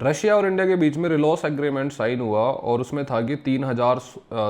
Russia और India के बीच में रिलॉस एग्रीमेंट साइन हुआ और उसमें था कि 3000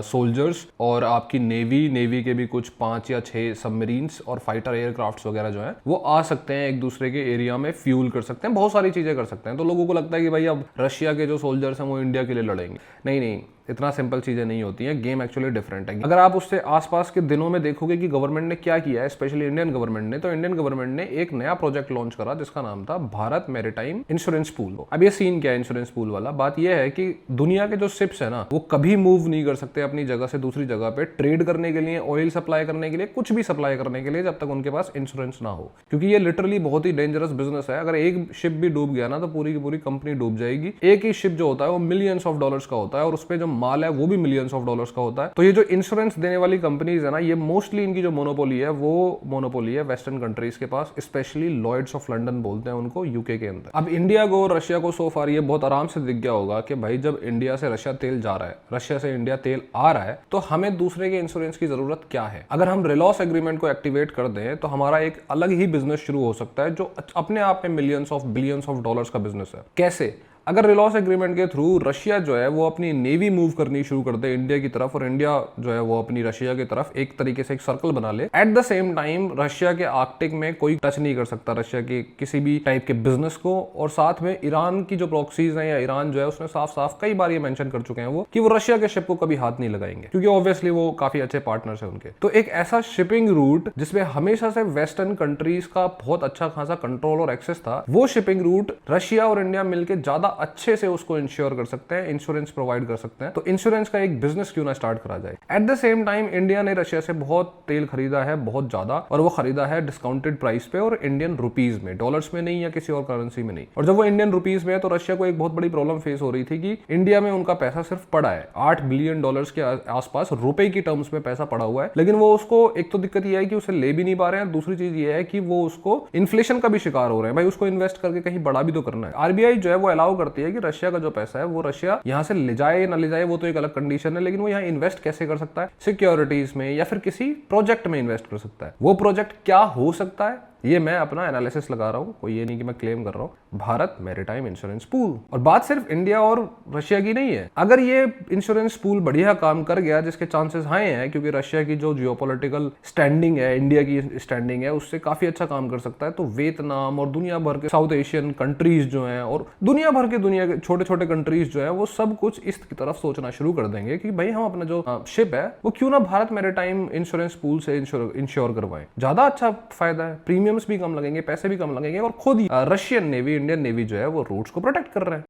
सोल्जर्स और आपकी नेवी के भी कुछ 5 या 6 सबमरीन्स और फाइटर एयरक्राफ्ट्स वगैरह जो हैं वो आ सकते हैं, एक दूसरे के एरिया में फ्यूल कर सकते हैं, बहुत सारी चीजें कर सकते हैं। तो लोगों को लगता है कि भाई अब रशिया के जो सोल्जर्स हैं वो इंडिया के लिए लड़ेंगे। नहीं नहीं, इतना सिंपल चीजें नहीं होती हैं। गेम एक्चुअली डिफरेंट है। अगर आप उससे आसपास के दिनों में देखोगे कि गवर्नमेंट ने क्या किया है, स्पेशली इंडियन गवर्नमेंट ने, तो इंडियन गवर्नमेंट ने एक नया प्रोजेक्ट लॉन्च करा जिसका नाम था भारत मैरीटाइम इंश्योरेंस पूल। अब ये सीन क्या है इंश्योरेंस पूल वाला? बात यह है कि दुनिया के जो शिप्स है ना वो कभी मूव नहीं कर सकते अपनी जगह से दूसरी जगह पे ट्रेड करने के लिए, ऑयल सप्लाई करने के लिए, कुछ भी सप्लाई करने के लिए, जब तक उनके पास इंश्योरेंस ना हो। क्योंकि ये लिटरली बहुत ही डेंजरस बिजनेस है। अगर एक शिप भी डूब गया ना तो पूरी की पूरी कंपनी डूब जाएगी। एक ही शिप जो होता है वो मिलियंस ऑफ डॉलर्स का होता है और उस पर जो माल है वो भी मिलियंस ऑफ डॉलर्स का होता है। तो ये जो इंश्योरेंस देने वाली कंपनीज है ना, ये मोस्टली इनकी जो मोनोपोली है वो मोनोपोली है वेस्टर्न कंट्रीज के पास, स्पेशली लॉयड्स ऑफ लंदन बोलते हैं उनको, यूके के अंदर। अब इंडिया को, रशिया को सो फार ये बहुत आराम से दिख गया होगा कि भाई जब इंडिया से रशिया तेल जा रहा है, रशिया से इंडिया तेल आ रहा है, तो हमें दूसरे के इंश्योरेंस की जरूरत क्या है। अगर हम रिलॉस एग्रीमेंट को एक्टिवेट कर दें तो हमारा एक अलग ही बिजनेस शुरू हो सकता है जो अपने आप में millions of billions of dollars का बिजनेस है। कैसे? अगर रिलॉस एग्रीमेंट के थ्रू रशिया जो है वो अपनी नेवी मूव करनी शुरू कर दे इंडिया की तरफ और इंडिया जो है वो अपनी रशिया की तरफ एक तरीके से एक सर्कल बना ले, at the same time Russia के आर्कटिक में कोई टच नहीं कर सकता रशिया के किसी भी टाइप के बिजनेस को। और साथ में ईरान की जो प्रॉक्सीज हैं या ईरान जो है उसने साफ साफ कई बार ये मेंशन कर चुके हैं वो कि वो रशिया के शिप को कभी हाथ नहीं लगाएंगे, क्योंकि ऑब्वियसली वो काफी अच्छे पार्टनर्स है उनके। तो एक ऐसा शिपिंग रूट जिसमें हमेशा से वेस्टर्न कंट्रीज का बहुत अच्छा खासा कंट्रोल और एक्सेस था, वो शिपिंग रूट रशिया और इंडिया मिलकर ज्यादा अच्छे से उसको इंश्योर कर सकते हैं, इंश्योरेंस प्रोवाइड कर सकते हैं। तो इंश्योरेंस का एक बिजनेस क्यों ना स्टार्ट करा जाए। At the same time India ने रशिया से बहुत तेल खरीदा है, बहुत ज्यादा, और वो खरीदा है डिस्काउंटेड प्राइस पे और इंडियन रुपीज में, डॉलर्स में नहीं या किसी और करेंसी में नहीं। और जब वो इंडियन रुपीज में है तो रशिया को एक बहुत बड़ी प्रॉब्लम फेस हो रही थी कि इंडिया में उनका पैसा सिर्फ पड़ा है, 8 बिलियन डॉलर्स के आसपास रुपए की टर्म्स में पैसा पड़ा हुआ है, लेकिन वो उसको, एक तो दिक्कत यह है कि उसे ले भी नहीं पा रहे हैं, दूसरी चीज ये है कि वो उसको इन्फ्लेशन का भी शिकार हो रहे हैं। भाई उसको इन्वेस्ट करके कहीं बड़ा भी तो करना है। आरबीआई जो है वो अलाउ करती है कि रशिया का जो पैसा है वो रशिया यहां से ले जाए ना ले जाए वो तो एक अलग कंडीशन है, लेकिन वो यहां इन्वेस्ट कैसे कर सकता है? सिक्योरिटीज में या फिर किसी प्रोजेक्ट में इन्वेस्ट कर सकता है। वो प्रोजेक्ट क्या हो सकता है ये मैं अपना एनालिसिस लगा रहा हूं, कोई ये नहीं कि मैं क्लेम कर रहा हूं। Bharat maritime insurance pool. और बात सिर्फ इंडिया और रशिया की नहीं है। अगर ये इंश्योरेंस पूल बढ़िया काम कर गया, जिसके चांसेस हाई हैं क्योंकि रशिया की जो जियोपॉलिटिकल स्टैंडिंग है, इंडिया की स्टैंडिंग है, उससे काफी अच्छा काम कर सकता है, तो वियतनाम और दुनिया भर के साउथ एशियन कंट्रीज जो हैं और दुनिया भर के दुनिया के छोटे छोटे कंट्रीज जो है वो सब कुछ इस तरफ सोचना शुरू कर देंगे कि भाई हम अपना जो शिप है वो क्यों ना भारत मैरीटाइम इंश्योरेंस पूल से इंश्योर करवाएं। ज्यादा अच्छा फायदा है, प्रीमियम्स भी कम लगेंगे, पैसे भी कम लगेंगे और खुद ही रशियन नेवी, इंडियन नेवी जो है वो रूट्स को प्रोटेक्ट कर रहे हैं।